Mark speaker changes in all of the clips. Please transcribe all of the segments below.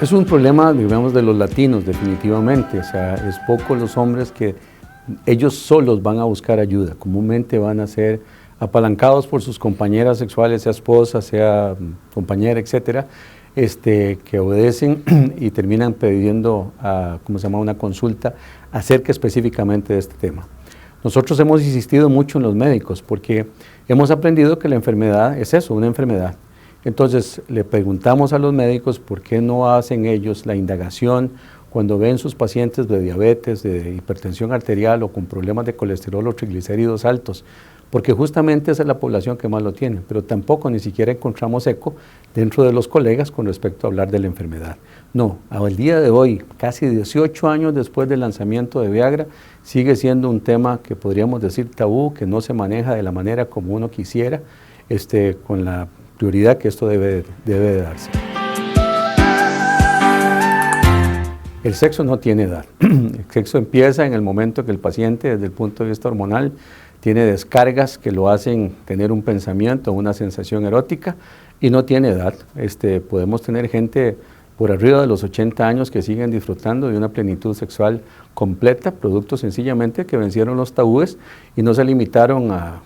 Speaker 1: Es un problema, digamos, de los latinos, definitivamente. O sea, es poco los hombres que ellos solos van a buscar ayuda. Comúnmente van a ser apalancados por sus compañeras sexuales, sea esposa, sea compañera, etcétera, que obedecen y terminan pidiendo, una consulta acerca específicamente de este tema. Nosotros hemos insistido mucho en los médicos porque hemos aprendido que la enfermedad es eso, una enfermedad. Entonces le preguntamos a los médicos por qué no hacen ellos la indagación cuando ven sus pacientes de diabetes, de hipertensión arterial o con problemas de colesterol o triglicéridos altos, porque justamente esa es la población que más lo tiene, pero tampoco ni siquiera encontramos eco dentro de los colegas con respecto a hablar de la enfermedad. No, al día de hoy, casi 18 años después del lanzamiento de Viagra, sigue siendo un tema que podríamos decir tabú, que no se maneja de la manera como uno quisiera, con la prioridad que esto debe de darse. El sexo no tiene edad. El sexo empieza en el momento que el paciente, desde el punto de vista hormonal, tiene descargas que lo hacen tener un pensamiento, una sensación erótica, y no tiene edad. Podemos tener gente por arriba de los 80 años que siguen disfrutando de una plenitud sexual completa, producto sencillamente que vencieron los tabúes y no se limitaron a,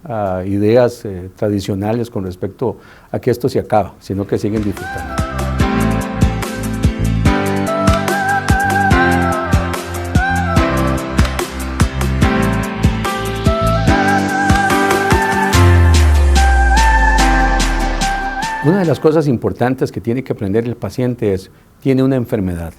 Speaker 1: a ideas tradicionales con respecto a que esto se acaba, sino que siguen disfrutando. Una de las cosas importantes que tiene que aprender el paciente es, tiene una enfermedad.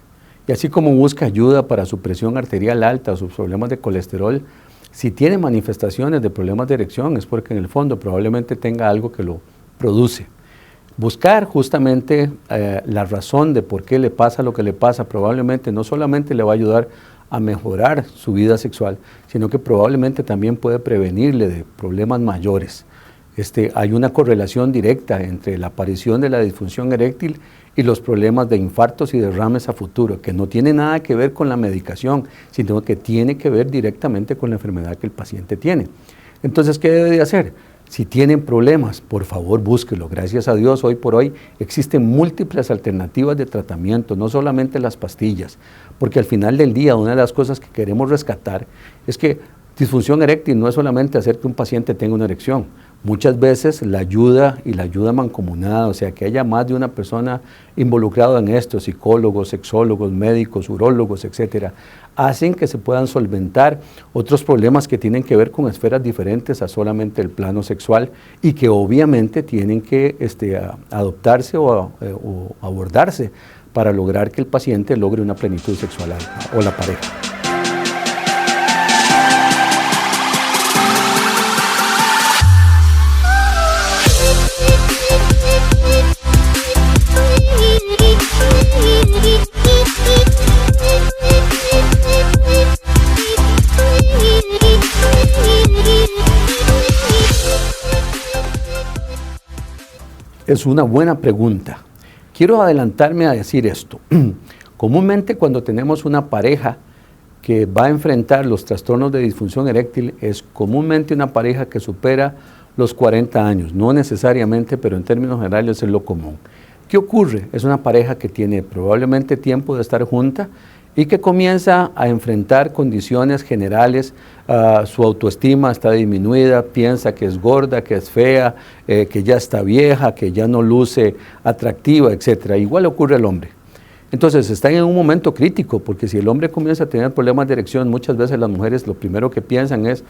Speaker 1: Y así como busca ayuda para su presión arterial alta o sus problemas de colesterol, si tiene manifestaciones de problemas de erección es porque en el fondo probablemente tenga algo que lo produce. Buscar justamente la razón de por qué le pasa lo que le pasa probablemente no solamente le va a ayudar a mejorar su vida sexual, sino que probablemente también puede prevenirle de problemas mayores. Hay una correlación directa entre la aparición de la disfunción eréctil y los problemas de infartos y derrames a futuro, que no tiene nada que ver con la medicación, sino que tiene que ver directamente con la enfermedad que el paciente tiene. Entonces, ¿qué debe de hacer? Si tienen problemas, por favor búsquelo. Gracias a Dios, hoy por hoy existen múltiples alternativas de tratamiento, no solamente las pastillas, porque al final del día una de las cosas que queremos rescatar es que disfunción eréctil no es solamente hacer que un paciente tenga una erección. Muchas veces la ayuda y la ayuda mancomunada, o sea, que haya más de una persona involucrada en esto, psicólogos, sexólogos, médicos, urólogos, etcétera, hacen que se puedan solventar otros problemas que tienen que ver con esferas diferentes a solamente el plano sexual y que obviamente tienen que adoptarse o abordarse para lograr que el paciente logre una plenitud sexual o la pareja. Es una buena pregunta. Quiero adelantarme a decir esto. Comúnmente cuando tenemos una pareja que va a enfrentar los trastornos de disfunción eréctil, es comúnmente una pareja que supera los 40 años, no necesariamente, pero en términos generales es lo común. ¿Qué ocurre? Es una pareja que tiene probablemente tiempo de estar junta y que comienza a enfrentar condiciones generales, su autoestima está disminuida, piensa que es gorda, que es fea, que ya está vieja, que ya no luce atractiva, etc. Igual ocurre al hombre. Entonces están en un momento crítico, porque si el hombre comienza a tener problemas de erección, muchas veces las mujeres lo primero que piensan es,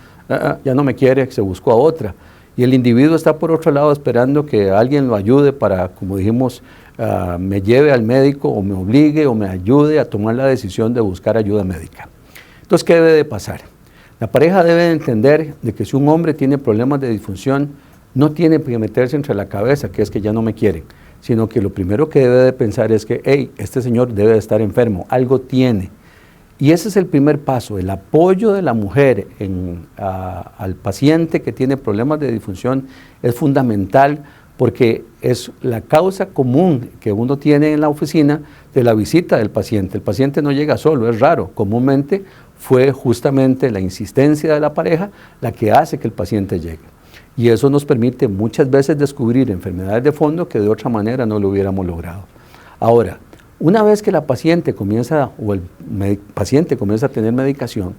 Speaker 1: ya no me quiere, se buscó a otra. Y el individuo está por otro lado esperando que alguien lo ayude para, como dijimos, me lleve al médico o me obligue o me ayude a tomar la decisión de buscar ayuda médica. Entonces, ¿qué debe de pasar? La pareja debe de entender de que si un hombre tiene problemas de disfunción, no tiene que meterse entre la cabeza, que es que ya no me quieren, sino que lo primero que debe de pensar es que, hey, este señor debe de estar enfermo, algo tiene. Y ese es el primer paso, el apoyo de la mujer al paciente que tiene problemas de disfunción es fundamental porque es la causa común que uno tiene en la oficina de la visita del paciente. El paciente no llega solo, es raro, comúnmente fue justamente la insistencia de la pareja la que hace que el paciente llegue. Y eso nos permite muchas veces descubrir enfermedades de fondo que de otra manera no lo hubiéramos logrado. Ahora, Una vez que la paciente comienza o el paciente comienza a tener medicación,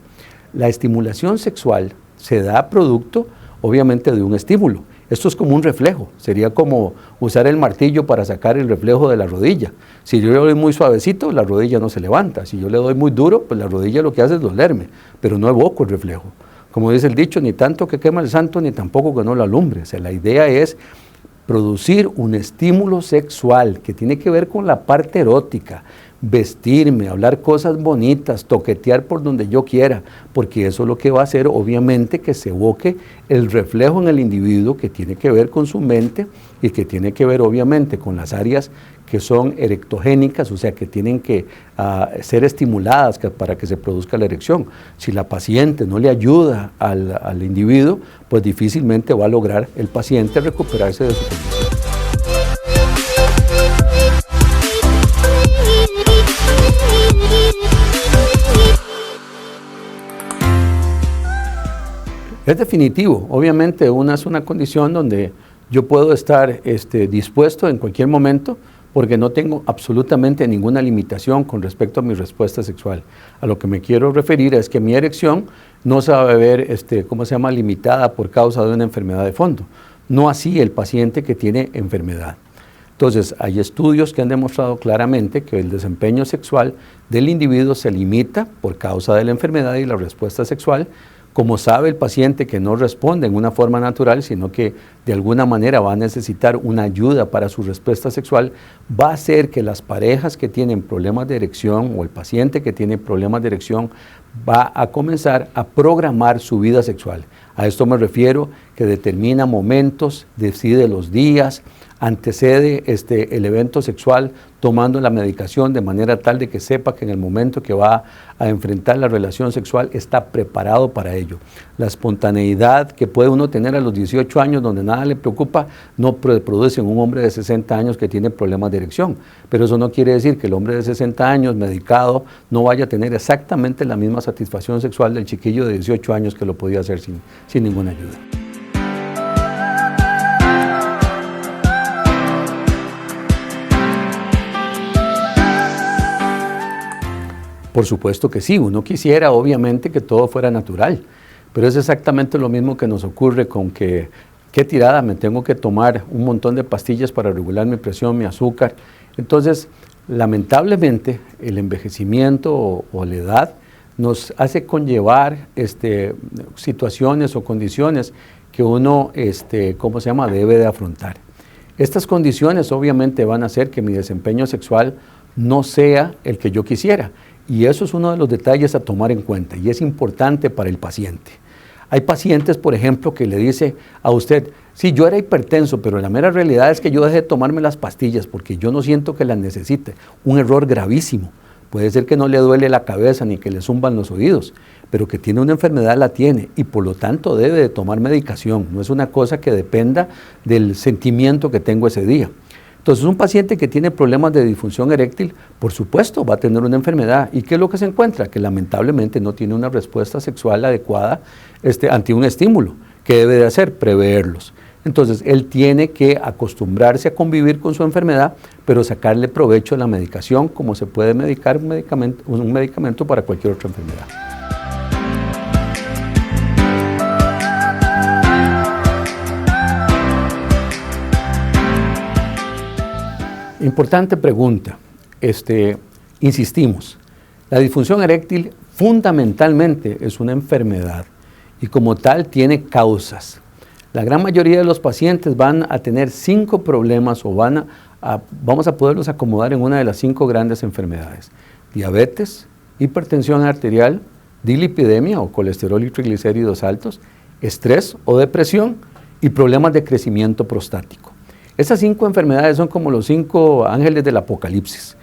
Speaker 1: la estimulación sexual se da producto obviamente de un estímulo. Esto es como un reflejo, sería como usar el martillo para sacar el reflejo de la rodilla. Si yo le doy muy suavecito, la rodilla no se levanta. Si yo le doy muy duro, pues la rodilla lo que hace es dolerme, pero no evoco el reflejo. Como dice el dicho, ni tanto que quema el santo, ni tampoco que no lo alumbre. O sea, la idea es producir un estímulo sexual que tiene que ver con la parte erótica, vestirme, hablar cosas bonitas, toquetear por donde yo quiera, porque eso lo que va a hacer obviamente que se evoque el reflejo en el individuo que tiene que ver con su mente y que tiene que ver obviamente con las áreas que son erectogénicas, o sea que tienen que ser estimuladas para que se produzca la erección. Si la paciente no le ayuda al individuo, pues difícilmente va a lograr el paciente recuperarse de su condición. Es definitivo, obviamente es una condición donde yo puedo estar dispuesto en cualquier momento porque no tengo absolutamente ninguna limitación con respecto a mi respuesta sexual. A lo que me quiero referir es que mi erección no se va a ver limitada por causa de una enfermedad de fondo. No así el paciente que tiene enfermedad. Entonces, hay estudios que han demostrado claramente que el desempeño sexual del individuo se limita por causa de la enfermedad y la respuesta sexual. Como sabe el paciente que no responde en una forma natural, sino que de alguna manera va a necesitar una ayuda para su respuesta sexual, va a hacer que las parejas que tienen problemas de erección o el paciente que tiene problemas de erección va a comenzar a programar su vida sexual. A esto me refiero que determina momentos, decide los días, antecede el evento sexual tomando la medicación de manera tal de que sepa que en el momento que va a enfrentar la relación sexual está preparado para ello. La espontaneidad que puede uno tener a los 18 años donde nada le preocupa no produce en un hombre de 60 años que tiene problemas de erección, pero eso no quiere decir que el hombre de 60 años medicado no vaya a tener exactamente la misma satisfacción sexual del chiquillo de 18 años que lo podía hacer sin ninguna ayuda. Por supuesto que sí, uno quisiera obviamente que todo fuera natural, pero es exactamente lo mismo que nos ocurre con que, qué tirada, me tengo que tomar un montón de pastillas para regular mi presión, mi azúcar. Entonces, lamentablemente, el envejecimiento o la edad nos hace conllevar situaciones o condiciones que uno, debe de afrontar. Estas condiciones obviamente van a hacer que mi desempeño sexual no sea el que yo quisiera. Y eso es uno de los detalles a tomar en cuenta y es importante para el paciente. Hay pacientes, por ejemplo, que le dice a usted, sí, yo era hipertenso, pero la mera realidad es que yo dejé de tomarme las pastillas porque yo no siento que las necesite. Un error gravísimo. Puede ser que no le duele la cabeza ni que le zumban los oídos, pero que tiene una enfermedad la tiene y por lo tanto debe de tomar medicación. No es una cosa que dependa del sentimiento que tengo ese día. Entonces, un paciente que tiene problemas de disfunción eréctil, por supuesto, va a tener una enfermedad. ¿Y qué es lo que se encuentra? Que lamentablemente no tiene una respuesta sexual adecuada ante un estímulo. ¿Qué debe de hacer? Preverlos. Entonces, él tiene que acostumbrarse a convivir con su enfermedad, pero sacarle provecho a la medicación, como se puede medicar un medicamento para cualquier otra enfermedad. Importante pregunta. Insistimos, la disfunción eréctil fundamentalmente es una enfermedad y como tal tiene causas. La gran mayoría de los pacientes van a tener 5 problemas o vamos a poderlos acomodar en una de las 5 grandes enfermedades. Diabetes, hipertensión arterial, dislipidemia o colesterol y triglicéridos altos, estrés o depresión y problemas de crecimiento prostático. Estas 5 enfermedades son como los 5 ángeles del apocalipsis.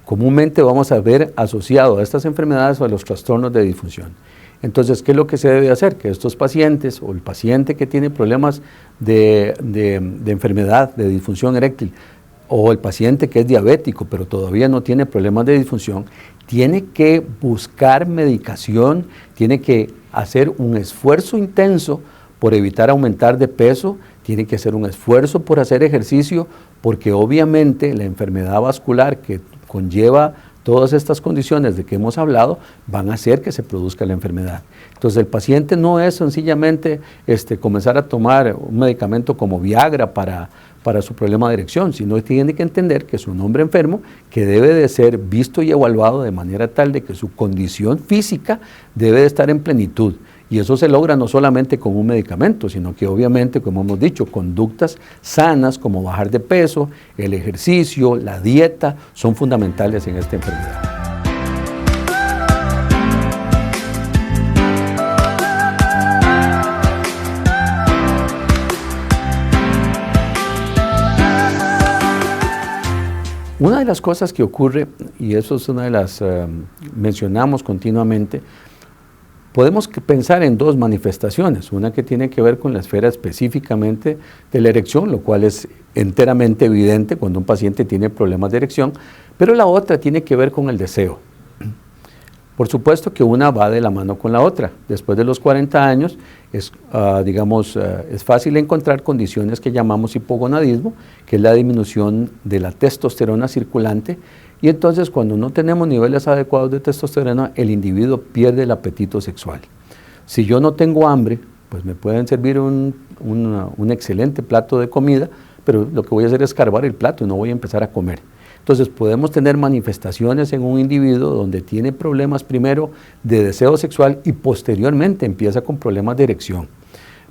Speaker 1: Comúnmente vamos a ver asociado a estas enfermedades o a los trastornos de disfunción. Entonces, ¿qué es lo que se debe hacer? Que estos pacientes o el paciente que tiene problemas de enfermedad, de disfunción eréctil, o el paciente que es diabético pero todavía no tiene problemas de disfunción, tiene que buscar medicación, tiene que hacer un esfuerzo intenso por evitar aumentar de peso, tiene que hacer un esfuerzo por hacer ejercicio, porque obviamente la enfermedad vascular que conlleva todas estas condiciones de que hemos hablado, van a hacer que se produzca la enfermedad. Entonces el paciente no es sencillamente comenzar a tomar un medicamento como Viagra para su problema de erección, sino tiene que entender que es un hombre enfermo que debe de ser visto y evaluado de manera tal de que su condición física debe de estar en plenitud. Y eso se logra no solamente con un medicamento, sino que obviamente, como hemos dicho, conductas sanas como bajar de peso, el ejercicio, la dieta, son fundamentales en esta enfermedad. Una de las cosas que ocurre, y eso es una de las mencionamos continuamente, podemos pensar en dos manifestaciones, una que tiene que ver con la esfera específicamente de la erección, lo cual es enteramente evidente cuando un paciente tiene problemas de erección, pero la otra tiene que ver con el deseo. Por supuesto que una va de la mano con la otra. Después de los 40 años es fácil encontrar condiciones que llamamos hipogonadismo, que es la disminución de la testosterona circulante, y entonces cuando no tenemos niveles adecuados de testosterona, el individuo pierde el apetito sexual. Si yo no tengo hambre, pues me pueden servir un excelente plato de comida, pero lo que voy a hacer es escarbar el plato y no voy a empezar a comer. Entonces podemos tener manifestaciones en un individuo donde tiene problemas primero de deseo sexual y posteriormente empieza con problemas de erección.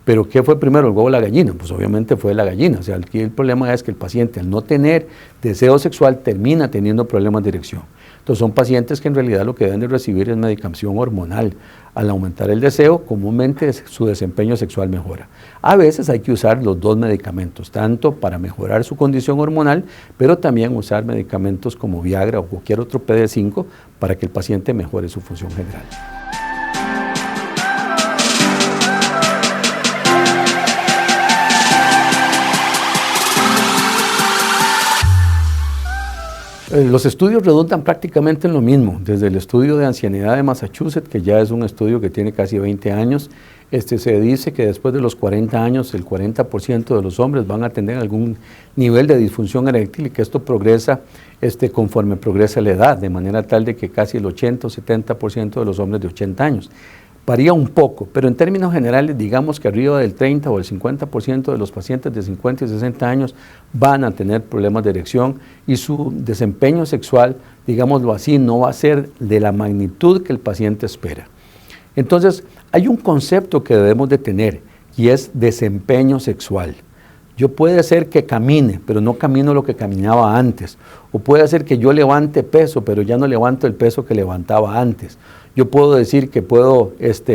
Speaker 1: Pero ¿qué fue primero, el huevo o la gallina? Pues obviamente fue la gallina. O sea, aquí el problema es que el paciente al no tener deseo sexual termina teniendo problemas de erección. Entonces son pacientes que en realidad lo que deben de recibir es medicación hormonal. Al aumentar el deseo, comúnmente su desempeño sexual mejora. A veces hay que usar los dos medicamentos, tanto para mejorar su condición hormonal, pero también usar medicamentos como Viagra o cualquier otro PD5 para que el paciente mejore su función general. Los estudios redundan prácticamente en lo mismo, desde el estudio de ancianidad de Massachusetts, que ya es un estudio que tiene casi 20 años, se dice que después de los 40 años el 40% de los hombres van a tener algún nivel de disfunción eréctil y que esto progresa conforme progresa la edad, de manera tal de que casi el 80 o 70% de los hombres de 80 años. Varía un poco, pero en términos generales digamos que arriba del 30 o el 50% de los pacientes de 50 y 60 años van a tener problemas de erección y su desempeño sexual, digámoslo así, no va a ser de la magnitud que el paciente espera. Entonces, hay un concepto que debemos de tener y es desempeño sexual. Yo puede ser que camine, pero no camino lo que caminaba antes. O puede ser que yo levante peso, pero ya no levanto el peso que levantaba antes. Yo puedo decir que puedo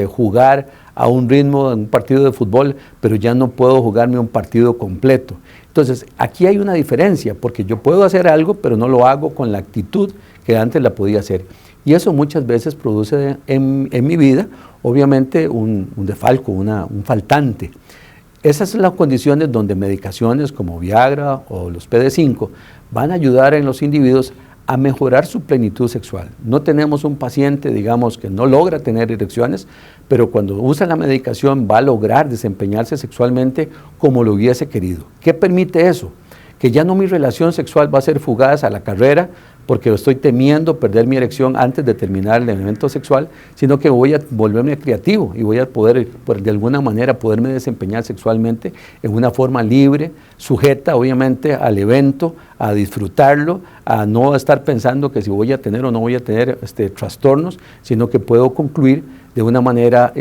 Speaker 1: jugar a un ritmo en un partido de fútbol, pero ya no puedo jugarme un partido completo. Entonces, aquí hay una diferencia, porque yo puedo hacer algo, pero no lo hago con la actitud que antes la podía hacer. Y eso muchas veces produce en mi vida, obviamente, un desfalco, un faltante. Esas son las condiciones donde medicaciones como Viagra o los PD5 van a ayudar en los individuos a mejorar su plenitud sexual. No tenemos un paciente, digamos, que no logra tener erecciones, pero cuando usa la medicación va a lograr desempeñarse sexualmente como lo hubiese querido. ¿Qué permite eso? Que ya no mi relación sexual va a ser fugaz a la carrera, porque estoy temiendo perder mi erección antes de terminar el evento sexual, sino que voy a volverme creativo y voy a poder, de alguna manera, poderme desempeñar sexualmente en una forma libre, sujeta obviamente al evento, a disfrutarlo, a no estar pensando que si voy a tener o no voy a tener trastornos, sino que puedo concluir de una manera,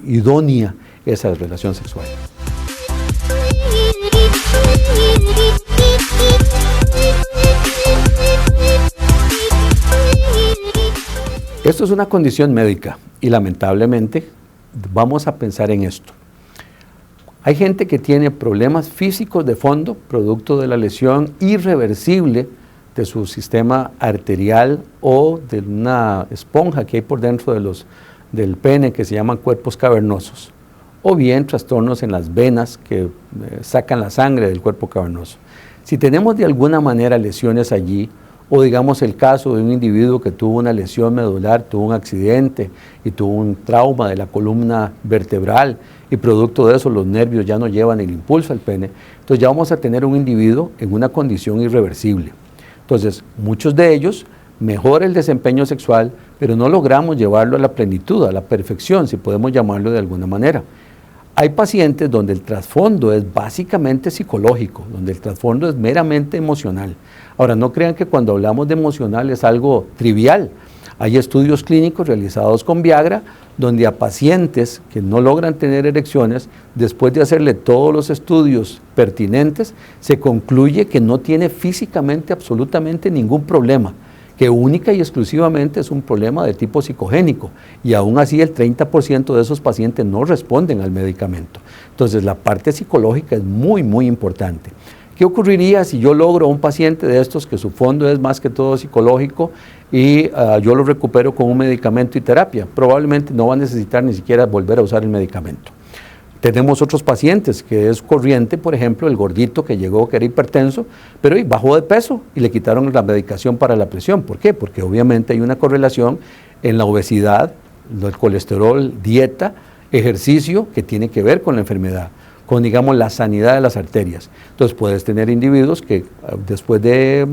Speaker 1: idónea esa relación sexual. Esto es una condición médica y lamentablemente vamos a pensar en esto. Hay gente que tiene problemas físicos de fondo, producto de la lesión irreversible de su sistema arterial o de una esponja que hay por dentro del pene que se llaman cuerpos cavernosos, o bien trastornos en las venas que sacan la sangre del cuerpo cavernoso. Si tenemos de alguna manera lesiones allí, o digamos el caso de un individuo que tuvo una lesión medular, tuvo un accidente y tuvo un trauma de la columna vertebral y producto de eso los nervios ya no llevan el impulso al pene, entonces ya vamos a tener un individuo en una condición irreversible. Entonces, muchos de ellos mejora el desempeño sexual, pero no logramos llevarlo a la plenitud, a la perfección, si podemos llamarlo de alguna manera. Hay pacientes donde el trasfondo es básicamente psicológico, donde el trasfondo es meramente emocional. Ahora, no crean que cuando hablamos de emocional es algo trivial. Hay estudios clínicos realizados con Viagra, donde a pacientes que no logran tener erecciones, después de hacerle todos los estudios pertinentes, se concluye que no tiene físicamente absolutamente ningún problema, que única y exclusivamente es un problema de tipo psicogénico, y aún así el 30% de esos pacientes no responden al medicamento. Entonces la parte psicológica es muy, muy importante. ¿Qué ocurriría si yo logro a un paciente de estos que su fondo es más que todo psicológico y yo lo recupero con un medicamento y terapia? Probablemente no va a necesitar ni siquiera volver a usar el medicamento. Tenemos otros pacientes que es corriente, por ejemplo, el gordito que llegó que era hipertenso, pero bajó de peso y le quitaron la medicación para la presión. ¿Por qué? Porque obviamente hay una correlación en la obesidad, el colesterol, dieta, ejercicio que tiene que ver con la enfermedad, con, digamos, la sanidad de las arterias. Entonces puedes tener individuos que después de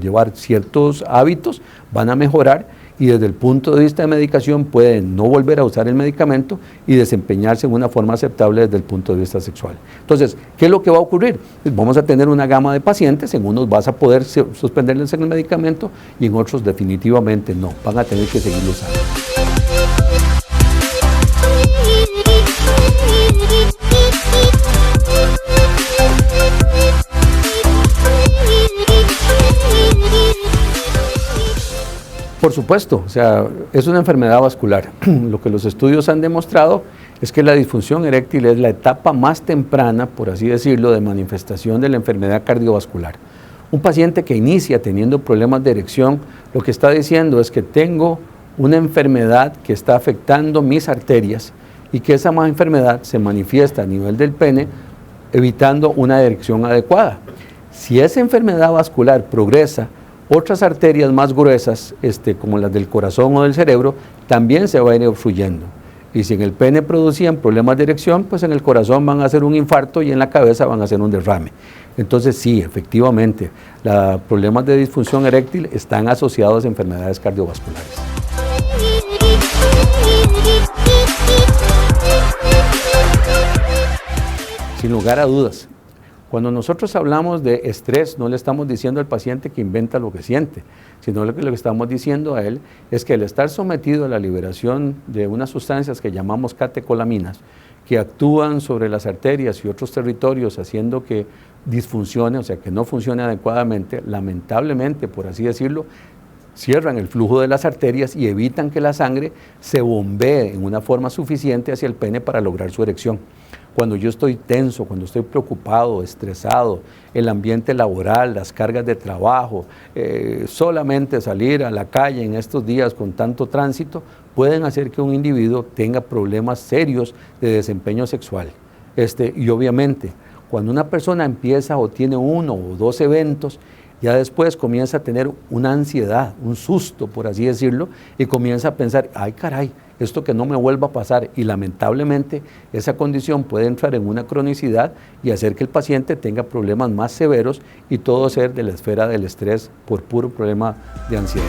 Speaker 1: llevar ciertos hábitos van a mejorar, y desde el punto de vista de medicación pueden no volver a usar el medicamento y desempeñarse en una forma aceptable desde el punto de vista sexual. Entonces, ¿qué es lo que va a ocurrir? Pues vamos a tener una gama de pacientes, en unos vas a poder suspenderles el medicamento y en otros definitivamente no, van a tener que seguirlo usando. Por supuesto, o sea, es una enfermedad vascular. Lo que los estudios han demostrado es que la disfunción eréctil es la etapa más temprana, por así decirlo, de manifestación de la enfermedad cardiovascular. Un paciente que inicia teniendo problemas de erección, lo que está diciendo es que tengo una enfermedad que está afectando mis arterias y que esa enfermedad se manifiesta a nivel del pene, evitando una erección adecuada. Si esa enfermedad vascular progresa, otras arterias más gruesas, como las del corazón o del cerebro, también se van a ir obstruyendo. Y si en el pene producían problemas de erección, pues en el corazón van a hacer un infarto y en la cabeza van a hacer un derrame. Entonces sí, efectivamente, los problemas de disfunción eréctil están asociados a enfermedades cardiovasculares. Sin lugar a dudas. Cuando nosotros hablamos de estrés, no le estamos diciendo al paciente que inventa lo que siente, sino lo que estamos diciendo a él es que el estar sometido a la liberación de unas sustancias que llamamos catecolaminas, que actúan sobre las arterias y otros territorios haciendo que disfuncione, o sea, que no funcione adecuadamente, lamentablemente, por así decirlo, cierran el flujo de las arterias y evitan que la sangre se bombee en una forma suficiente hacia el pene para lograr su erección. Cuando yo estoy tenso, cuando estoy preocupado, estresado, el ambiente laboral, las cargas de trabajo, solamente salir a la calle en estos días con tanto tránsito, pueden hacer que un individuo tenga problemas serios de desempeño sexual. Y obviamente, cuando una persona empieza o tiene uno o dos eventos, ya después comienza a tener una ansiedad, un susto, por así decirlo, y comienza a pensar, ay caray, esto que no me vuelva a pasar, y lamentablemente esa condición puede entrar en una cronicidad y hacer que el paciente tenga problemas más severos y todo ser de la esfera del estrés por puro problema de ansiedad.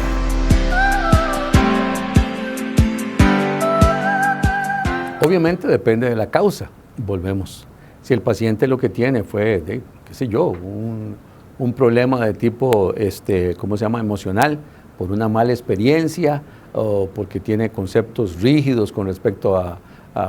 Speaker 1: Obviamente depende de la causa, volvemos. Si el paciente lo que tiene fue, qué sé yo, un problema de tipo, ¿cómo se llama?, emocional, por una mala experiencia o porque tiene conceptos rígidos con respecto a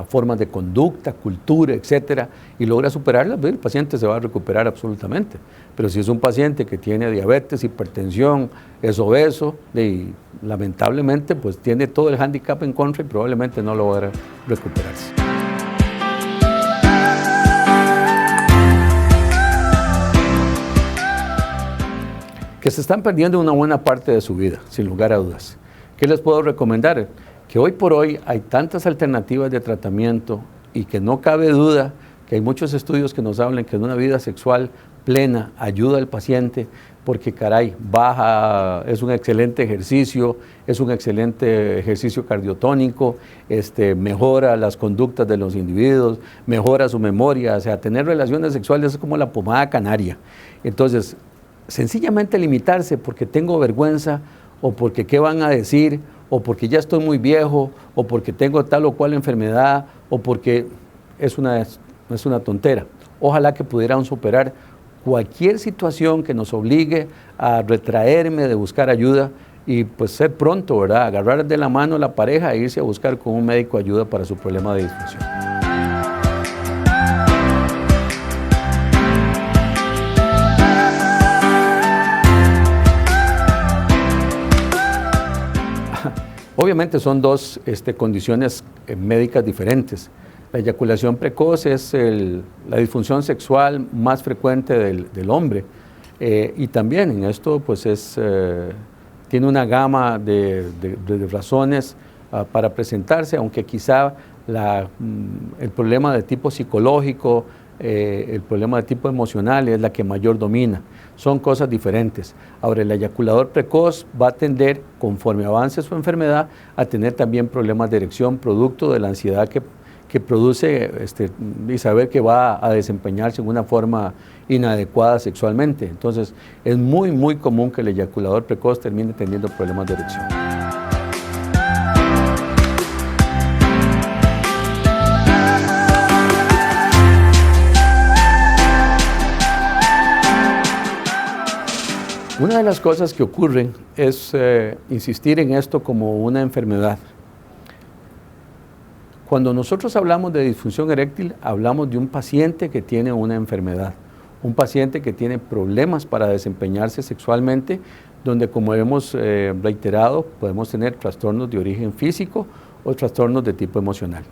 Speaker 1: formas de conducta, cultura, etcétera, y logra superarlas, el paciente se va a recuperar absolutamente. Pero si es un paciente que tiene diabetes, hipertensión, es obeso, y lamentablemente pues tiene todo el hándicap en contra y probablemente no logra recuperarse. Que se están perdiendo una buena parte de su vida, sin lugar a dudas. ¿Qué les puedo recomendar? Que hoy por hoy hay tantas alternativas de tratamiento y que no cabe duda que hay muchos estudios que nos hablan que una vida sexual plena ayuda al paciente porque caray, es un excelente ejercicio, es un excelente ejercicio cardiotónico, mejora las conductas de los individuos, mejora su memoria, o sea, tener relaciones sexuales es como la pomada canaria. Entonces, sencillamente limitarse porque tengo vergüenza, o porque qué van a decir, o porque ya estoy muy viejo, o porque tengo tal o cual enfermedad, o porque es una tontera. Ojalá que pudieran superar cualquier situación que nos obligue a retraerme de buscar ayuda y pues ser pronto, ¿verdad? Agarrar de la mano a la pareja e irse a buscar con un médico ayuda para su problema de disfunción. Obviamente son dos condiciones médicas diferentes. La eyaculación precoz es la disfunción sexual más frecuente del hombre y también en esto pues tiene una gama de razones para presentarse, aunque quizá el problema de tipo psicológico, el problema de tipo emocional es la que mayor domina. Son cosas diferentes. Ahora, el eyaculador precoz va a tender, conforme avance su enfermedad, a tener también problemas de erección, producto de la ansiedad que produce y saber que va a desempeñarse en una forma inadecuada sexualmente. Entonces, es muy, muy común que el eyaculador precoz termine teniendo problemas de erección. Una de las cosas que ocurren es insistir en esto como una enfermedad. Cuando nosotros hablamos de disfunción eréctil, hablamos de un paciente que tiene una enfermedad, un paciente que tiene problemas para desempeñarse sexualmente, donde, como hemos reiterado, podemos tener trastornos de origen físico o trastornos de tipo emocional.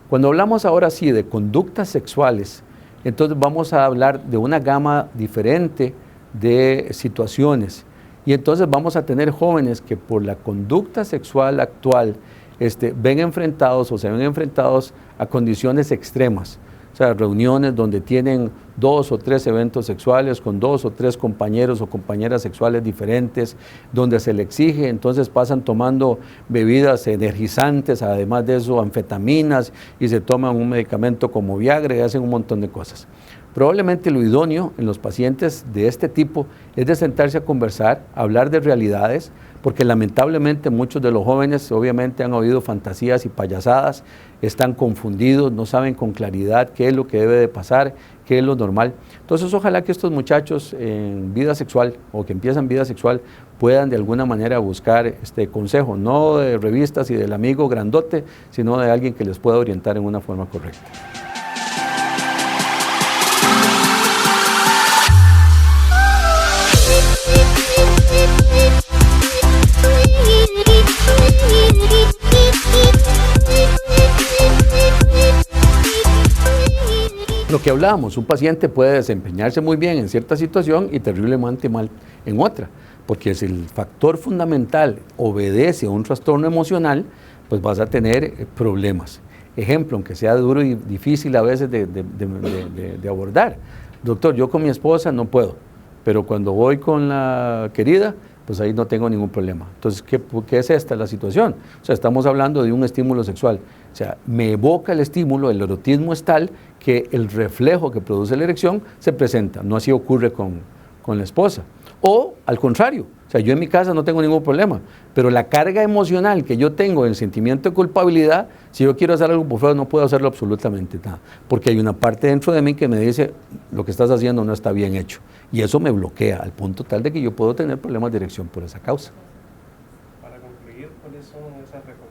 Speaker 1: Cuando hablamos ahora sí de conductas sexuales, entonces vamos a hablar de una gama diferente de situaciones, y entonces vamos a tener jóvenes que por la conducta sexual actual ven enfrentados o se ven enfrentados a condiciones extremas, o sea, reuniones donde tienen 2 o 3 eventos sexuales con 2 o 3 compañeros o compañeras sexuales diferentes, donde se le exige, entonces pasan tomando bebidas energizantes, además de eso anfetaminas, y se toman un medicamento como Viagra y hacen un montón de cosas. Probablemente lo idóneo en los pacientes de este tipo es de sentarse a conversar, hablar de realidades, porque lamentablemente muchos de los jóvenes obviamente han oído fantasías y payasadas, están confundidos, no saben con claridad qué es lo que debe de pasar, qué es lo normal. Entonces ojalá que estos muchachos en vida sexual o que empiezan vida sexual puedan de alguna manera buscar este consejo, no de revistas y del amigo grandote, sino de alguien que les pueda orientar en una forma correcta. Lo que hablábamos, un paciente puede desempeñarse muy bien en cierta situación y terriblemente mal en otra, porque si el factor fundamental obedece a un trastorno emocional, pues vas a tener problemas. Ejemplo, aunque sea duro y difícil a veces de abordar. Doctor, yo con mi esposa no puedo, pero cuando voy con la querida, pues ahí no tengo ningún problema. Entonces, ¿qué es esta la situación? O sea, estamos hablando de un estímulo sexual. O sea, me evoca el estímulo, el erotismo es tal que el reflejo que produce la erección se presenta. No así ocurre con la esposa. O al contrario, o sea, yo en mi casa no tengo ningún problema, pero la carga emocional que yo tengo, el sentimiento de culpabilidad, si yo quiero hacer algo por fuera no puedo hacerlo absolutamente nada, porque hay una parte dentro de mí que me dice, lo que estás haciendo no está bien hecho, y eso me bloquea al punto tal de que yo puedo tener problemas de erección por esa causa.
Speaker 2: Para concluir, ¿cuáles son esas recomendaciones